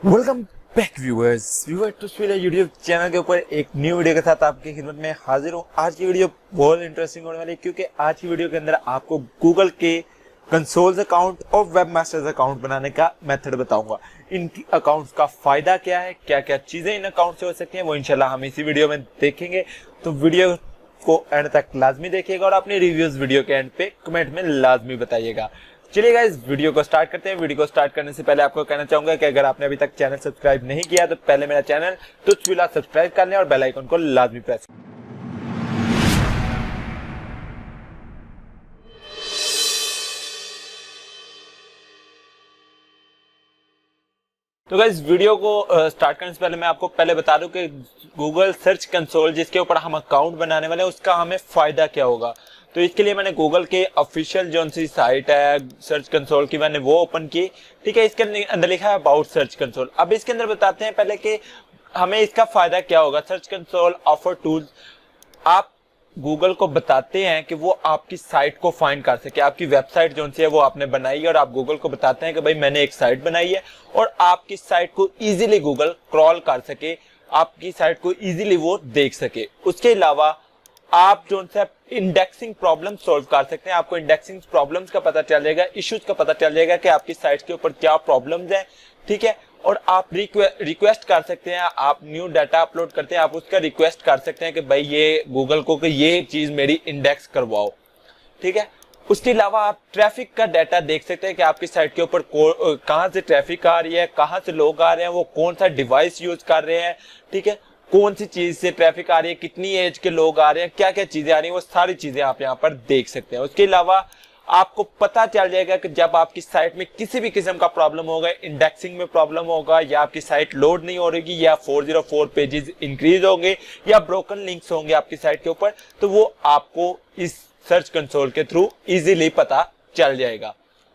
Welcome back viewers तो मेरे YouTube channel के ऊपर एक न्यू वीडियो के साथ आपकी खिदमत में हाजिर हूँ। आज की वीडियो बहुत इंटरेस्टिंग होने वाली है क्योंकि आज की वीडियो के अंदर आपको गूगल के कंसोल्स अकाउंट और वेबमास्टर्स अकाउंट बनाने का मेथड बताऊंगा। इन अकाउंट्स का फायदा क्या है, क्या क्या चीजें इन अकाउंट से हो सकती हैं, वो इंशाल्लाह हम इसी वीडियो में देखेंगे। तो वीडियो को एंड तक लाजमी देखिएगा और अपनी रिव्यूज वीडियो के एंड पे कमेंट में लाजमी बताइएगा। चलिए गाइस वीडियो को स्टार्ट करते हैं। वीडियो को स्टार्ट करने से पहले आपको कहना चाहूंगा कि अगर आपने अभी तक चैनल सब्सक्राइब नहीं किया तो पहले मेरा चैनल तुझविला सब्सक्राइब कर लें और बेल आइकन को लाजमी प्रेस। तो गाइस वीडियो को स्टार्ट करने से पहले मैं आपको पहले बता दूं कि गूगल सर्च कंसोल जिसके ऊपर हम अकाउंट बनाने वाले हैं उसका हमें फायदा क्या होगा। तो इसके लिए मैंने गूगल के ऑफिशियल जो सी साइट है सर्च कंसोल की मैंने वो ओपन की। ठीक है, इसके अंदर लिखा है अबाउट सर्च कंसोल। अब इसके अंदर बताते हैं पहले कि हमें इसका फायदा क्या होगा। सर्च कंसोल ऑफर टूल्स, आप गूगल को बताते हैं कि वो आपकी साइट को फाइंड कर सके। आपकी वेबसाइट जो सी है वो आपने बनाई है और आप गूगल को बताते हैं कि भाई मैंने एक साइट बनाई है और आपकी साइट को इजीली गूगल क्रॉल कर सके, आपकी साइट को इजीली वो देख सके। उसके अलावा आप जो है इंडेक्सिंग प्रॉब्लम सॉल्व कर सकते हैं। आपको इंडेक्सिंग प्रॉब्लम्स का पता चल जाएगा, इश्यूज का पता चल जाएगा कि आपकी साइट के ऊपर क्या प्रॉब्लम्स हैं। ठीक है, और आप रिक्वेस्ट कर सकते हैं। आप न्यू डाटा अपलोड करते हैं, आप उसका रिक्वेस्ट कर सकते हैं कि भाई ये गूगल को कि ये चीज मेरी इंडेक्स करवाओ। ठीक है, उसके अलावा आप ट्रैफिक का डाटा देख सकते हैं कि आपकी साइट के ऊपर कहां से ट्रैफिक आ रही है, कहां से लोग आ रहे हैं, वो कौन सा डिवाइस यूज कर रहे हैं। ठीक है, कौन सी चीज से ट्रैफिक आ रही है, कितनी एज के लोग आ रहे हैं, क्या क्या चीजें आ रही हैं, वो सारी चीजें आप यहाँ पर देख सकते हैं। उसके अलावा आपको पता चल जाएगा कि जब आपकी साइट में किसी भी किस्म का प्रॉब्लम होगा, इंडेक्सिंग में प्रॉब्लम होगा या आपकी साइट लोड नहीं हो रही या 404 पेजेस इंक्रीज होंगे या ब्रोकन लिंक्स होंगे आपकी साइट के ऊपर, तो वो आपको इस सर्च कंसोल के थ्रू इजीली पता चल जाएगा।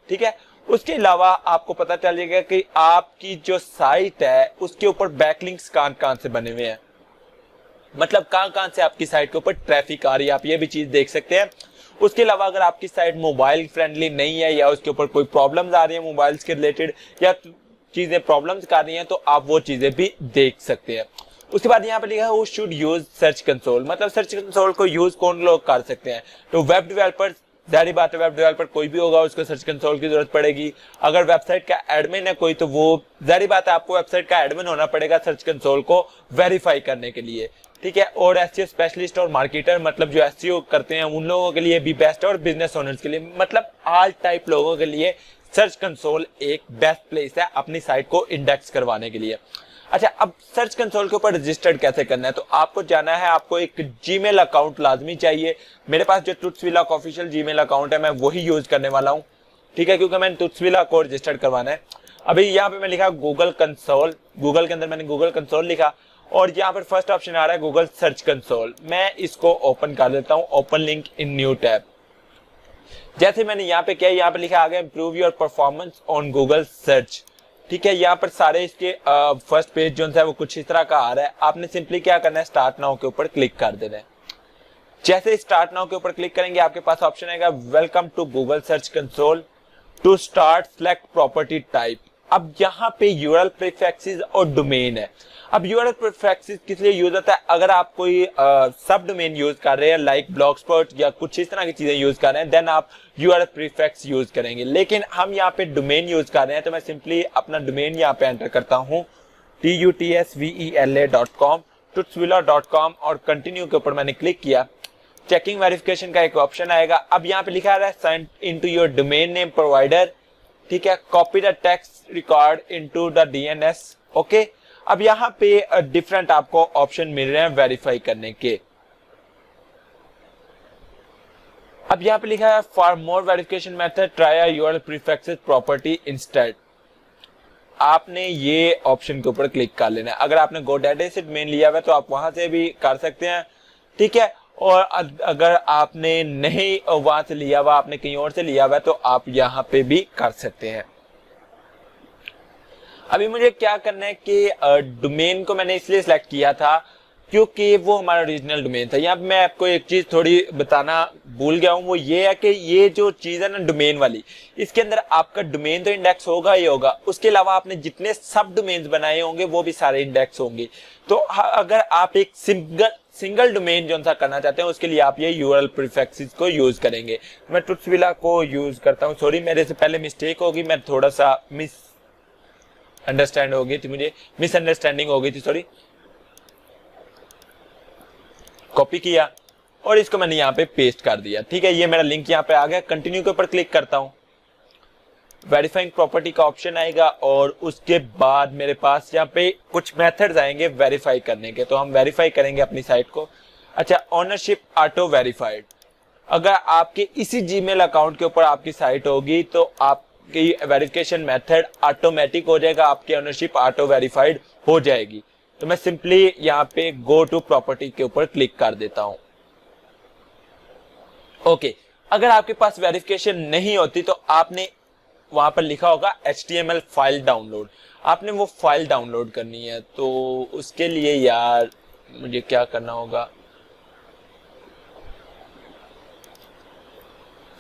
ठीक है, उसके अलावा आपको पता चल जाएगा कि आपकी जो साइट है उसके ऊपर बैकलिंक्स कहां से बने हुए हैं, मतलब कहां से आपकी साइट के ऊपर ट्रैफिक आ रही है, आप ये भी चीज देख सकते हैं। उसके अलावा अगर आपकी साइट मोबाइल फ्रेंडली नहीं है या उसके ऊपर कोई प्रॉब्लम्स आ रही है मोबाइल्स के रिलेटेड या चीजें प्रॉब्लम्स कर रही हैं, तो आप वो चीजें भी देख सकते हैं। उसके बाद यहाँ पे लिखा है वो शुड यूज सर्च कंसोल, मतलब सर्च कंसोल को यूज कौन लोग कर सकते हैं। तो वेब डेवलपर, जारी बात है वेब डेवलपर कोई भी होगा उसको सर्च कंसोल की जरूरत पड़ेगी। अगर वेबसाइट का एडमिन है कोई तो वो जारी बात है आपको वेबसाइट का एडमिन होना पड़ेगा सर्च कंसोल को वेरीफाई करने के लिए। ठीक है, और एसईओ स्पेशलिस्ट और मार्केटर, मतलब जो एसईओ करते हैं उन लोगों के लिए भी बेस्ट है और बिजनेस ओनर्स के लिए, मतलब ऑल टाइप लोगों के लिए सर्च कंसोल एक बेस्ट प्लेस है अपनी साइट को इंडेक्स करवाने के लिए। अच्छा, अब सर्च कंसोल के ऊपर रजिस्टर्ड कैसे करना है, तो आपको जाना है, आपको एक जीमेल अकाउंट लाजमी चाहिए। मेरे पास जो तुझविला का ऑफिशियल जीमेल अकाउंट है मैं वही यूज करने वाला हूँ। ठीक है, क्योंकि मैंने तुझविला को रजिस्टर्ड करवाना है। अभी यहाँ पे मैं लिखा गूगल कंसोल, गूगल के अंदर मैंने गूगल कंसोल लिखा और यहाँ पर फर्स्ट ऑप्शन आ रहा है गूगल सर्च कंसोल। मैं इसको ओपन कर देता हूँ, open link in new tab. जैसे मैंने यहाँ पे किया, यहाँ पे लिखा आ गया improve your performance on Google search. ठीक है, यहाँ पर सारे इसके फर्स्ट पेज जो है वो कुछ इस तरह का आ रहा है। आपने सिंपली क्या करना है, स्टार्ट नाउ के ऊपर क्लिक कर देना है। जैसे स्टार्ट नाउ के ऊपर क्लिक करेंगे आपके पास ऑप्शन आएगा welcome to Google search console, to start select property type. अब यहाँ पे यूआरएल प्रीफिक्सेस और डोमेन है। अब यूआरएल प्रीफिक्सेस किस लिए यूज होता है, अगर आप कोई सब डोमेन यूज कर रहे हैं लाइक ब्लॉगस्पॉट या कुछ इस तरह की चीजें यूज कर रहे हैं, देन आप यूआरएल प्रीफिक्स यूज करेंगे। लेकिन हम यहाँ पे डोमेन यूज कर रहे हैं तो मैं सिंपली अपना डोमेन यहाँ पे एंटर करता हूँ tutsvela.com, tutsvela.com और कंटिन्यू के ऊपर मैंने क्लिक किया। चेकिंग वेरिफिकेशन का एक ऑप्शन आएगा। अब यहाँ पे लिखा है sign into your domain name provider. ठीक है, copy the text record into the DNS. Okay, अब यहाँ पे डिफरेंट आपको ऑप्शन मिल रहे हैं वेरीफाई करने के। अब यहाँ पे लिखा है for more verification method try URL prefixes property instead. आपने ये ऑप्शन के ऊपर क्लिक कर लेना है। अगर आपने GoDaddy से डोमेन लिया हुआ है तो आप वहां से भी कर सकते हैं। ठीक है, और अगर आपने नहीं वहां से लिया हुआ, आपने कहीं और से लिया हुआ है तो आप यहाँ पे भी कर सकते हैं। अभी मुझे क्या करना है कि डोमेन को मैंने इसलिए सिलेक्ट किया था क्योंकि वो हमारा ओरिजिनल डोमेन था। यहाँ पे मैं आपको एक चीज थोड़ी बताना भूल गया हूँ, वो ये है कि ये जो चीज है ना डोमेन वाली, इसके अंदर आपका डोमेन तो इंडेक्स होगा ही होगा, उसके अलावा आपने जितने सब डोमेन्स बनाए होंगे वो भी सारे इंडेक्स होंगे। तो अगर आप एक सिंगल डोमेन जो सा करना चाहते हैं उसके लिए आप ये यूआरएल प्रीफिक्सेस को यूज करेंगे। मैं ट्रुथविला को यूज करता हूँ, सॉरी मेरे से पहले मिस्टेक होगी, मैं थोड़ा सा मिसअंडरस्टैंडिंग हो गई थी, सॉरी। कॉपी किया और इसको मैंने यहाँ पे पेस्ट कर दिया, ठीक है। ये मेरा लिंक यहाँ पे आ गया। कंटिन्यू के ऊपर क्लिक करता हूँ, वेरीफाइंग प्रॉपर्टी का ऑप्शन आएगा और उसके बाद मेरे पास यहाँ पे कुछ मेथड्स आएंगे वेरीफाई करने के, तो हम वेरीफाई करेंगे अपनी साइट को। अच्छा, ओनरशिप ऑटो वेरीफाइड, अगर आपके इसी जीमेल अकाउंट के ऊपर आपकी साइट होगी तो आपकी वेरिफिकेशन मेथड ऑटोमेटिक हो जाएगा, आपकी ओनरशिप ऑटो वेरीफाइड हो जाएगी। तो मैं सिंपली यहाँ पे गो टू प्रॉपर्टी के ऊपर क्लिक कर देता हूं। ओके, अगर आपके पास वेरिफिकेशन नहीं होती तो आपने वहां पर लिखा होगा HTML फाइल डाउनलोड, आपने वो फाइल डाउनलोड करनी है। तो उसके लिए यार मुझे क्या करना होगा,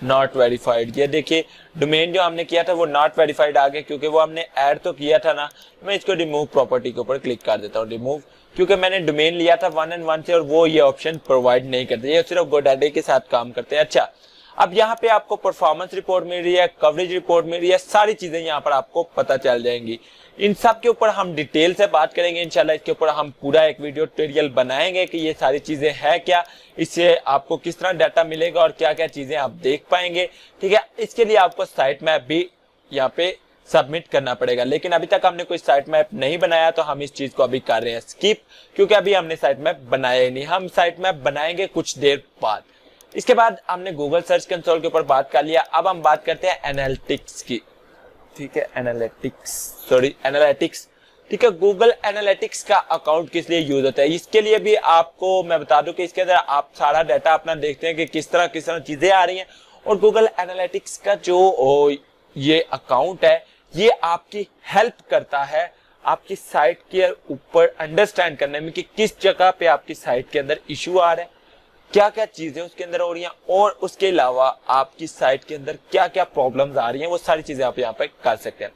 नॉट वेरीफाइड, ये देखिए डोमेन जो हमने किया था वो नॉट वेरीफाइड आ गया क्योंकि वो हमने ऐड तो किया था ना। मैं इसको रिमूव प्रॉपर्टी के ऊपर क्लिक कर देता हूँ, रिमूव, क्योंकि मैंने डोमेन लिया था 1 and 1 से और वो ये ऑप्शन प्रोवाइड नहीं करते, ये सिर्फ GoDaddy के साथ काम करते हैं। अच्छा, अब यहाँ पे आपको परफॉर्मेंस रिपोर्ट मिल रही है, कवरेज रिपोर्ट मिल रही है, सारी चीजें यहाँ पर आपको पता चल जाएंगी। इन सब के ऊपर हम डिटेल से बात करेंगे इंशाल्लाह। इसके ऊपर हम पूरा एक वीडियो ट्यूटोरियल बनाएंगे कि ये सारी चीजें हैं क्या, इससे आपको किस तरह डाटा मिलेगा और क्या क्या चीजें आप देख पाएंगे, ठीक है। इसके लिए आपको साइट मैप भी यहाँ पे सबमिट करना पड़ेगा, लेकिन अभी तक हमने कोई साइट मैप नहीं बनाया तो हम इस चीज को अभी कर रहे हैं स्किप, क्योंकि अभी हमने साइट मैप बनाया ही नहीं। हम साइट मैप बनाएंगे कुछ देर बाद। इसके बाद हमने गूगल सर्च कंसोल के ऊपर बात कर लिया, अब हम बात करते हैं एनालिटिक्स की, ठीक है। एनालिटिक्स, ठीक है। गूगल एनालिटिक्स का अकाउंट किस लिए यूज होता है, इसके लिए भी आपको मैं बता दूं कि इसके अंदर आप सारा डाटा अपना देखते हैं कि किस तरह चीजें आ रही हैं। और गूगल एनालिटिक्स का जो ये अकाउंट है ये आपकी हेल्प करता है आपकी साइट के ऊपर अंडरस्टैंड करने में कि किस जगह पे आपकी साइट के अंदर इशू आ रहा है, क्या क्या चीजें उसके अंदर हो रही हैं, और उसके अलावा आपकी साइट के अंदर क्या क्या प्रॉब्लम्स आ रही हैं, वो सारी चीजें आप यहाँ पे कर सकते हैं।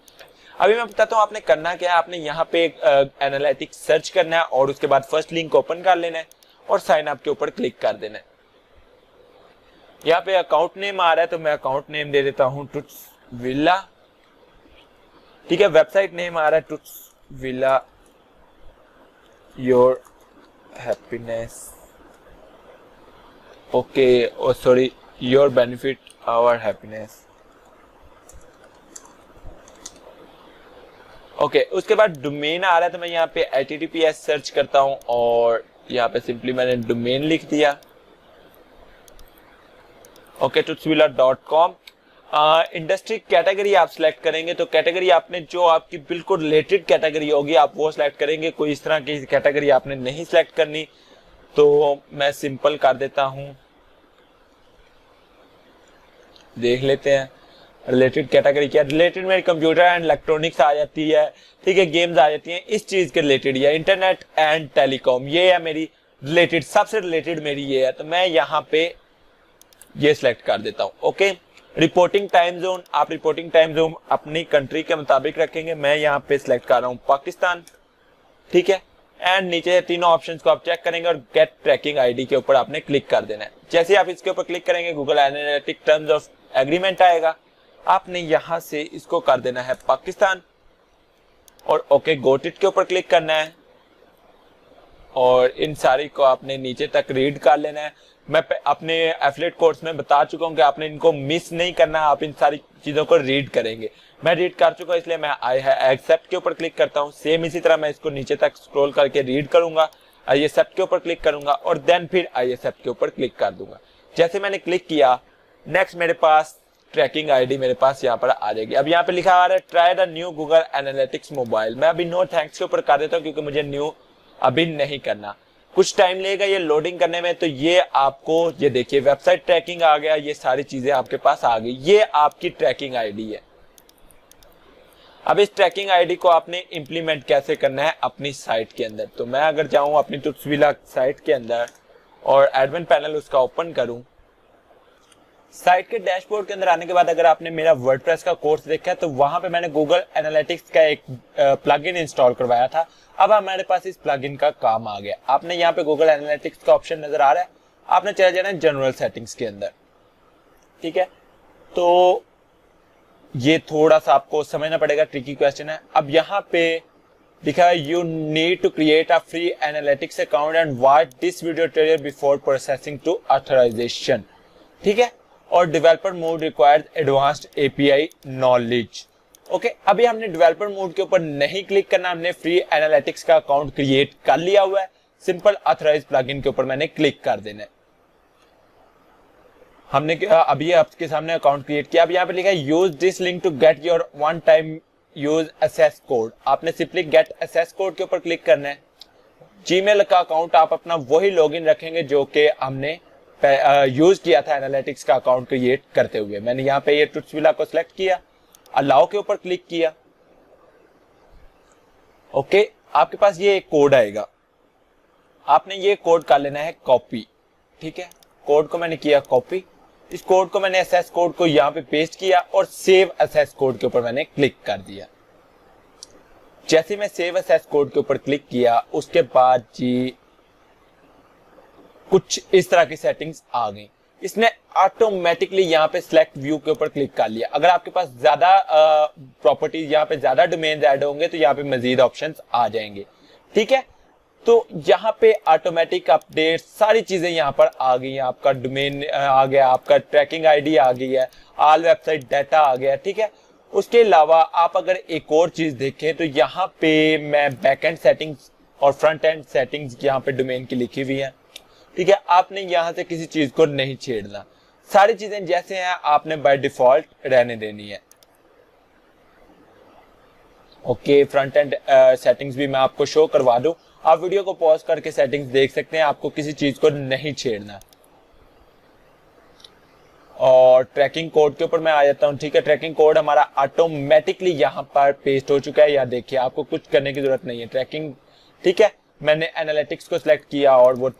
अभी मैं बताता हूँ आपने करना क्या है। आपने यहाँ पे एनालिटिक्स सर्च करना है और उसके बाद फर्स्ट लिंक ओपन कर लेना है और साइन अप के ऊपर क्लिक कर देना है। यहाँ पे अकाउंट नेम आ रहा है तो मैं अकाउंट नेम दे देता हूँ ट्रुथविला, ठीक है। वेबसाइट नेम आ रहा है ट्रुथविला your happiness, okay, oh sorry, your benefit our happiness, okay. उसके बाद डोमेन आ रहा है तो मैं यहाँ पे HTTPS सर्च करता हूं और यहाँ पे सिंपली मैंने डोमेन लिख दिया, ओके, truthvilla.com। इंडस्ट्री कैटेगरी आप सिलेक्ट करेंगे तो कैटेगरी आपने जो आपकी बिल्कुल रिलेटेड कैटेगरी होगी आप वो सिलेक्ट करेंगे, कोई इस तरह की कैटेगरी आपने नहीं सिलेक्ट करनी। तो मैं सिंपल कर देता हूं, देख लेते हैं रिलेटेड कैटेगरी क्या। रिलेटेड मेरी कंप्यूटर एंड इलेक्ट्रॉनिक्स आ जाती है, ठीक है, गेम्स आ जाती हैं, इस चीज के रिलेटेड या इंटरनेट एंड टेलीकॉम, ये है मेरी रिलेटेड, सबसे रिलेटेड मेरी ये है, तो मैं यहाँ पे ये सिलेक्ट कर देता हूँ, ओके। रिपोर्टिंग टाइम जोन, आप रिपोर्टिंग टाइम जोन अपनी कंट्री के मुताबिक रखेंगे, मैं यहाँ पे सिलेक्ट कर रहा हूँ पाकिस्तान, ठीक है। एंड नीचे तीनों ऑप्शंस को आप चेक करेंगे और गेट ट्रैकिंग आईडी के ऊपर आपने क्लिक कर देना है। जैसे आप इसके ऊपर क्लिक करेंगे Google analytics terms of agreement आएगा, आपने यहां से इसको कर देना है पाकिस्तान और ओके गोट इट के ऊपर क्लिक करना है और इन सारी को आपने नीचे तक रीड कर लेना है। मैं अपने एफिलिएट कोर्स में बता चुका हूं कि आपने इनको मिस नहीं करना, आप इन सारी चीजों को रीड करेंगे। मैं रीड कर चुका हूं इसलिए मैं आई एक्सेप्ट के ऊपर क्लिक करता हूं। सेम इसी तरह मैं इसको नीचे तक स्क्रॉल करके रीड करूंगा, आई एक्सेप्ट के ऊपर क्लिक करूंगा और देन फिर आई एक्सेप्ट के ऊपर क्लिक कर दूंगा। जैसे मैंने क्लिक किया, नेक्स्ट मेरे पास ट्रैकिंग आईडी मेरे पास यहाँ पर आ जाएगी। अब यहाँ पे लिखा आ रहा है try the new Google analytics mobile, मैं अभी नो थैंक्स के ऊपर कर देता हूँ क्योंकि मुझे न्यू अभी नहीं करना, कुछ टाइम लेगा ये लोडिंग करने में। तो ये आपको, ये देखिए वेबसाइट ट्रैकिंग आ गया, ये सारी चीजें आपके पास आ गई, ये आपकी ट्रैकिंग आईडी है। अब इस ट्रैकिंग आईडी को आपने इंप्लीमेंट कैसे करना है अपनी साइट के अंदर। तो मैं अगर जाऊं अपनी तुट्सविला साइट के अंदर और एडमिन पैनल उसका ओपन करूं, साइट के डैशबोर्ड के अंदर आने के बाद अगर आपने मेरा वर्डप्रेस का कोर्स देखा है तो वहां पे मैंने गूगल एनालिटिक्स का एक प्लगइन इंस्टॉल करवाया था। अब हमारे पास इस प्लगइन का काम आ गया। आपने यहाँ पे गूगल एनालिटिक्स का ऑप्शन नजर आ रहा है, आपने चले जाना है जनरल सेटिंग्स के अंदर, ठीक है। तो ये थोड़ा सा आपको समझना पड़ेगा, ट्रिकी क्वेश्चन है। अब यहाँ पे लिखा है you need to create a free analytics account and watch this video tutorial before processing to authorization, ठीक है। और developer mode required advanced API knowledge. Okay, अभी हमने डेवलपर मोड के ऊपर नहीं क्लिक करना, हमने फ्री एनालिटिक्स का अकाउंट क्रिएट कर लिया हुआ है। सिंपल ऑथराइज प्लगइन के ऊपर मैंने क्लिक कर देना है। हमने अभी आपके सामने अकाउंट क्रिएट किया। अब यहाँ पे लिखा है use this link to get your one time use access code. आपने सिंपली गेट एक्सेस कोड के ऊपर क्लिक करना है। जीमेल का अकाउंट आप अपना वही लॉगिन रखेंगे जो कि हमने यूज किया था एनालिटिक्स का अकाउंट क्रिएट करते हुए। मैंने यहाँ पे ये तुट्सविला को सिलेक्ट किया, अलाउ के ऊपर क्लिक किया। ओके, आपके पास ये एक कोड आएगा, आपने ये कोड कर लेना है कॉपी, ठीक है। कोड को मैंने किया कॉपी। इस कोड को मैंने एक्सेस कोड को यहाँ पे पेस्ट किया और सेव एक्सेस कोड के ऊपर मैंने क्लिक कर दिया। जैसे मैं सेव एक्सेस कोड के ऊपर क्लिक किया उसके बाद जी कुछ इस तरह की सेटिंग्स आ गई। इसने ऑटोमेटिकली यहाँ पे सिलेक्ट व्यू के ऊपर क्लिक कर लिया। अगर आपके पास ज्यादा प्रॉपर्टीज यहाँ पे ज्यादा डोमेन ऐड होंगे तो यहाँ पे मजीद ऑप्शंस आ जाएंगे, ठीक है। तो यहाँ पे ऑटोमेटिक अपडेट सारी चीजें यहाँ पर आ गई हैं। आपका डोमेन आ गया, आपका ट्रैकिंग आईडी आ गई है, ऑल वेबसाइट डाटा आ गया, ठीक है। उसके अलावा आप अगर एक और चीज देखें तो यहाँ पे मैं बैकएंड सेटिंग्स और फ्रंट एंड सेटिंग्स यहाँ पे डोमेन की लिखी हुई है, ठीक है। आपने यहाँ से किसी चीज को नहीं छेड़ना, सारी चीजें जैसे हैं आपने बाय डिफॉल्ट रहने देनी है। ओके, फ्रंट एंड सेटिंग्स भी मैं आपको शो करवा दूं। आप वीडियो को पॉज करके सेटिंग्स देख सकते हैं, आपको किसी चीज को नहीं छेड़ना। और ट्रैकिंग कोड के ऊपर मैं आ जाता हूं, ठीक है। ट्रैकिंग कोड हमारा ऑटोमेटिकली यहाँ पर पेस्ट हो चुका है, या देखिए आपको कुछ करने की जरूरत नहीं है। ट्रैकिंग, ठीक है, मैंने एनालिटिक्स को सिलेक्ट किया और वो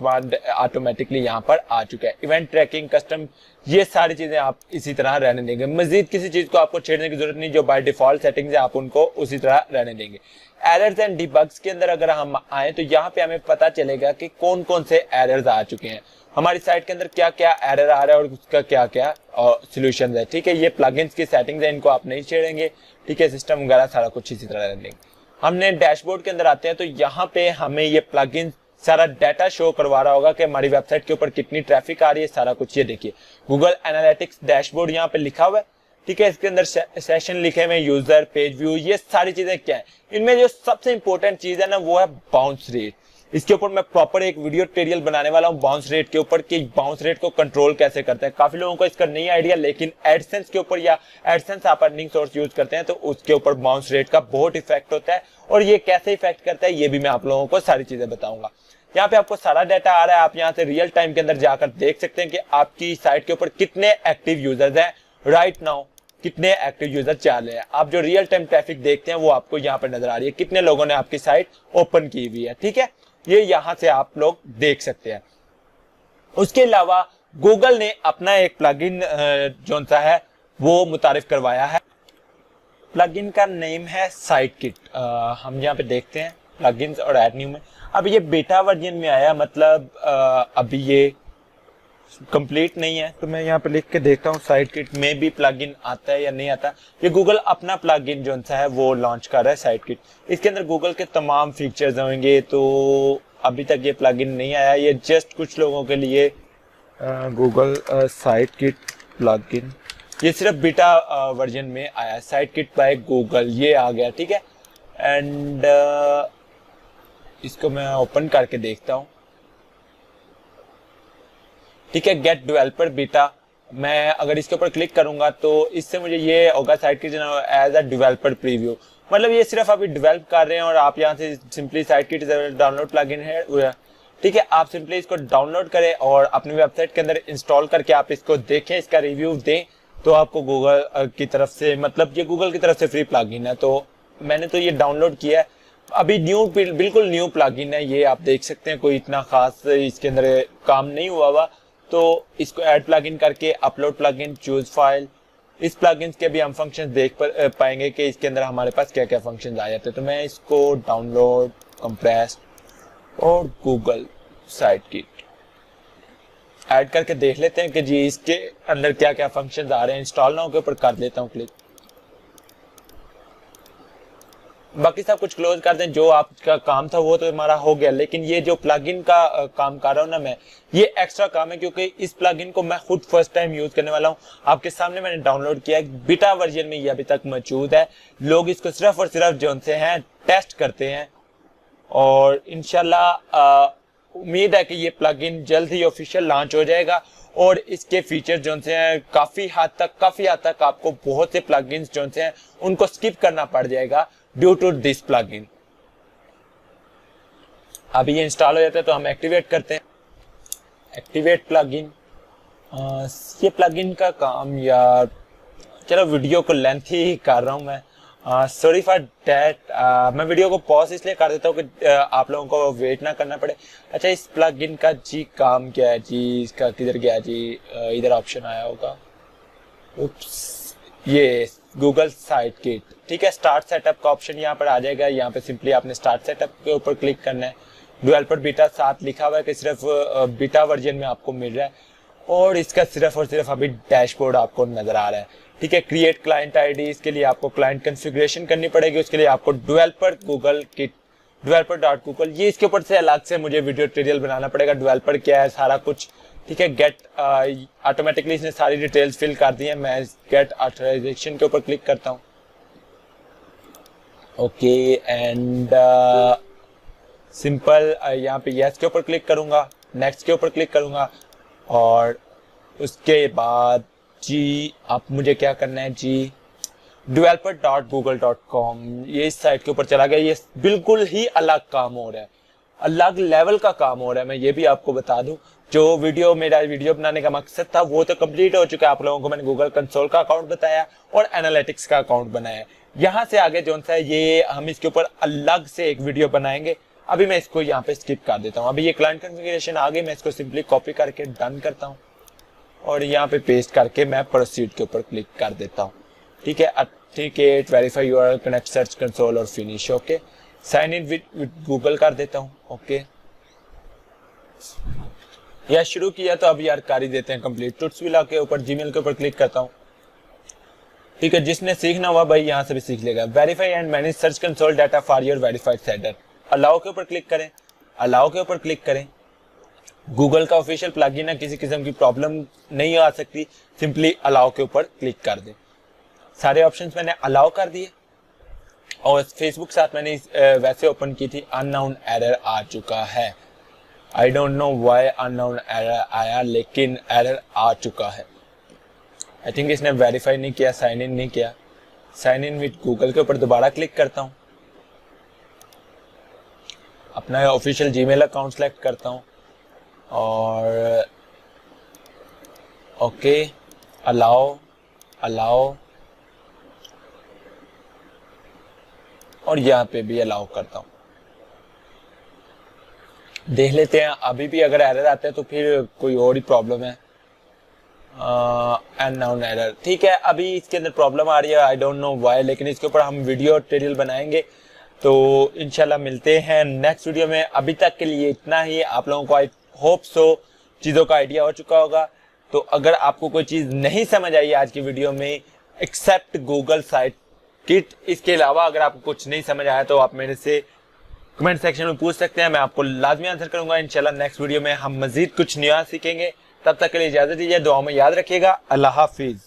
ऑटोमेटिकली यहाँ पर आ चुका है। इवेंट ट्रैकिंग, कस्टम, ये सारी चीजें आप इसी तरह रहने देंगे। मजीद किसी चीज को आपको छेड़ने की जरूरत नहीं, जो बाय डिफॉल्ट सेटिंग्स है आप उनको उसी तरह रहने देंगे। एरर्स एंड डिबग्स के अंदर अगर हम आए तो यहाँ पे हमें पता चलेगा कि कौन कौन से एरर्स आ चुके हैं, हमारी साइट के अंदर क्या क्या एरर आ रहा है और उसका क्या क्या सॉल्यूशंस है, ठीक है। ये प्लगइन्स की सेटिंग्स है, इनको आप नहीं छेड़ेंगे, ठीक है। सिस्टम वगैरह सारा कुछ इसी तरह रहने देंगे। हमने डैशबोर्ड के अंदर आते हैं तो यहाँ पे हमें ये प्लगइन सारा डाटा शो करवा रहा होगा कि हमारी वेबसाइट के ऊपर कितनी ट्रैफिक आ रही है, सारा कुछ। ये देखिए गूगल एनालिटिक्स डैशबोर्ड यहाँ पे लिखा हुआ है, ठीक है। इसके अंदर सेशन लिखे हुए, यूजर, पेज व्यू, ये सारी चीजें क्या है। इनमें जो सबसे इंपॉर्टेंट चीज है ना वो है बाउंस रेट। इसके ऊपर मैं प्रॉपर एक वीडियो ट्यूटोरियल बनाने वाला हूँ बाउंस रेट के ऊपर, कि बाउंस रेट को कंट्रोल कैसे करते हैं। काफी लोगों को इसका नहीं आइडिया, लेकिन एडसेंस के ऊपर या एडसेंस आप अर्निंग सोर्स यूज करते हैं तो उसके ऊपर बाउंस रेट का बहुत इफेक्ट होता है। और ये कैसे इफेक्ट करता है ये भी मैं आप लोगों को सारी चीजें बताऊंगा। यहाँ पे आपको सारा डाटा आ रहा है, आप यहाँ से रियल टाइम के अंदर जाकर देख सकते हैं कि आपकी साइट के ऊपर कितने एक्टिव यूजर्स हैं राइट नाउ, कितने एक्टिव यूजर चल रहे हैं। आप जो रियल टाइम ट्रैफिक देखते हैं वो आपको यहाँ पर नजर आ रही है, कितने लोगों ने आपकी साइट ओपन की हुई है, ठीक है। ये यहाँ से आप लोग देख सकते हैं। उसके अलावा गूगल ने अपना एक प्लगइन जो सा है वो मुतारिफ करवाया है। प्लगइन का नेम है साइट किट। हम यहाँ पे देखते हैं प्लगइन्स और ऐड न्यू में। अब ये बेटा वर्जन में आया, मतलब अभी ये कंप्लीट नहीं है। तो मैं यहाँ पे लिख के देखता हूँ साइट किट में भी प्लगइन आता है या नहीं आता। ये गूगल अपना प्लगइन जो सा है वो लॉन्च कर रहा है साइट किट। इसके अंदर गूगल के तमाम फीचर्स होंगे, तो अभी तक ये प्लगइन नहीं आया। ये जस्ट कुछ लोगों के लिए गूगल साइट किट प्लगइन, ये सिर्फ बीटा वर्जन में आया है। साइट किट बाय गूगल ये आ गया, ठीक है। एंड इसको मैं ओपन करके देखता हूँ, ठीक है। गेट डेवलपर बीटा, मैं अगर इसके ऊपर क्लिक करूंगा तो इससे मुझे ये होगा site kit as a developer preview, मतलब ये सिर्फ अभी डेवलप कर रहे हैं। और आप यहाँ से simply site kit download plugin है, ठीक है। आप सिंपली इसको डाउनलोड करें और अपनी वेबसाइट के अंदर इंस्टॉल करके आप इसको देखें, इसका रिव्यू दें, तो आपको गूगल की तरफ से, मतलब ये गूगल की तरफ से फ्री प्लगइन है, तो मैंने तो ये डाउनलोड किया है। अभी न्यू, बिल्कुल न्यू प्लगइन है ये, आप देख सकते हैं, कोई इतना खास इसके अंदर काम नहीं हुआ हुआ। तो इसको ऐड प्लगइन करके अपलोड प्लगइन, चूज फाइल, इस प्लगइन्स के भी हम फंक्शन देख पाएंगे कि इसके अंदर हमारे पास क्या क्या फंक्शन आ जाते हैं। तो मैं इसको डाउनलोड, कंप्रेस और गूगल साइट किट ऐड करके देख लेते हैं कि जी इसके अंदर क्या क्या फंक्शन आ रहे हैं। इंस्टॉल नाउ के ऊपर कर देता हूँ क्लिक, बाकी सब कुछ क्लोज कर दें। जो आपका काम था वो तो हमारा हो गया, लेकिन ये जो प्लगइन का काम कर रहा हूँ ना मैं, ये एक्स्ट्रा काम है क्योंकि इस प्लगइन को मैं खुद फर्स्ट टाइम यूज करने वाला हूँ। आपके सामने मैंने डाउनलोड किया है, बीटा वर्जन में ये अभी तक मौजूद है। लोग इसको सिर्फ और सिर्फ जो से हैं टेस्ट करते हैं, और इंशाल्लाह उम्मीद है कि ये प्लगइन जल्द ही ऑफिशियल लॉन्च हो जाएगा। और इसके फीचर जो से हैं काफी हद तक आपको बहुत से प्लगइन्स जो से हैं उनको स्किप करना पड़ जाएगा ड्यू टू दिस प्लगइन। अभी ये इंस्टॉल हो जाता है तो हम एक्टिवेट करते हैं, एक्टिवेट प्लगइन। ये प्लगइन का काम यार, चलो वीडियो को लेंथ ही कर रहा हूं मैं, सॉरी फॉर दैट। मैं वीडियो को पॉज इसलिए कर देता हूँ कि आप लोगों को वेट ना करना पड़े। अच्छा, इस प्लगइन का जी काम क्या है जी, इसका किधर गया जी, इधर ऑप्शन आया होगा, उप्स, ये गूगल साइट किट, ठीक है। स्टार्ट सेटअप का ऑप्शन यहाँ पर आ जाएगा, यहाँ पे सिंपली आपने स्टार्ट सेटअप के ऊपर क्लिक करना है। डेवलपर बीटा 7 लिखा हुआ है कि सिर्फ बीटा वर्जन में आपको मिल रहा है, और इसका सिर्फ और सिर्फ अभी डैशबोर्ड आपको नजर आ रहा है, ठीक है। क्रिएट क्लाइंट आईडी, इसके लिए आपको क्लाइंट कॉन्फ़िगरेशन करनी पड़ेगी, उसके लिए आपको डेवलपर गूगल किट, developer.google, ये इसके ऊपर से अलग से मुझे वीडियो ट्यूटोरियल बनाना पड़ेगा। डेवलपर क्या है सारा कुछ, ठीक है। गेट ऑटोमेटिकली इसने सारी डिटेल्स फिल कर दी है। मैं गेट ऑथराइजेशन के ऊपर क्लिक करता हूँ, ओके, एंड सिंपल यहाँ पे यस के ऊपर क्लिक करूंगा, नेक्स्ट के ऊपर क्लिक करूंगा, और उसके बाद जी आप मुझे क्या करना है जी, developer.google.com, ये इस साइट के ऊपर चला गया। ये बिल्कुल ही अलग काम हो रहा है, अलग लेवल का काम हो रहा है। मैं ये भी आपको बता दूं, जो मेरा वीडियो बनाने का मकसद था वो तो कंप्लीट हो चुका है। आप लोगों को मैंने गूगल कंसोल का अकाउंट बताया और एनालिटिक्स का अकाउंट बनाया। यहाँ से आगे जो सा है ये हम इसके ऊपर अलग से एक वीडियो बनाएंगे। अभी मैं इसको यहाँ पे स्किप कर देता हूँ। अभी ये क्लाइंट कॉन्फ़िगरेशन आ गई, मैं इसको सिंपली कॉपी करके डन करता हूँ और यहाँ पे पेस्ट करके मैं प्रोसीड के ऊपर क्लिक कर देता हूँ, ठीक है। ठीक है, verify URL, connect search console और finish, okay. Sign in with Google कर देता हूँ, ओके। यह शुरू किया तो अब यार कर ही देते हैं कंप्लीट। ट्यूट्सविला के ऊपर जीमेल के ऊपर क्लिक करता हूँ, ठीक है। जिसने सीखना हुआ भाई यहाँ से भी सीख लेगा। Verify and manage search console data for your verified sender, allow के ऊपर क्लिक करें, अलाउ के ऊपर क्लिक करें। गूगल का ऑफिशियल प्लगइन है, किसी किस्म की प्रॉब्लम नहीं आ सकती, सिंपली अलाउ के ऊपर क्लिक कर दें। सारे ऑप्शंस मैंने अलाउ कर दिए, और फेसबुक साथ मैंने वैसे ओपन की थी। अननोन एरर आ चुका है, I don't know why unknown error आया, लेकिन एरर आ चुका है। आई थिंक इसने वेरीफाई नहीं किया, साइन इन नहीं किया। साइन इन विद गूगल के ऊपर दोबारा क्लिक करता हूँ, अपना ऑफिशियल जीमेल अकाउंट सेलेक्ट करता हूँ और ओके, अलाउ अलाउ, और यहाँ पे भी अलाउ करता हूँ। देख लेते हैं, अभी भी अगर एरर आते हैं तो फिर कोई और ही प्रॉब्लम है। अननोन एरर, ठीक है। अभी इसके अंदर प्रॉब्लम आ रही है, आई डोंट नो व्हाई, लेकिन इसके ऊपर हम वीडियो ट्यूटोरियल बनाएंगे, तो इंशाल्लाह मिलते हैं नेक्स्ट वीडियो में। अभी तक के लिए इतना ही। आप लोगों को आई होप सो चीज़ों का आइडिया हो चुका होगा। तो अगर आपको कोई चीज़ नहीं समझ आई आज की वीडियो में, एक्सेप्ट गूगल साइट किट, इसके अलावा अगर आपको कुछ नहीं समझ आया तो आप मेरे से कमेंट सेक्शन में पूछ सकते हैं, मैं आपको लाजमी आंसर करूंगा। इंशाल्लाह नेक्स्ट वीडियो में हम मजीद कुछ नया सीखेंगे। तब तक के लिए इजाजत दीजिए, दुआ में याद रखिएगा। अल्लाह हाफिज।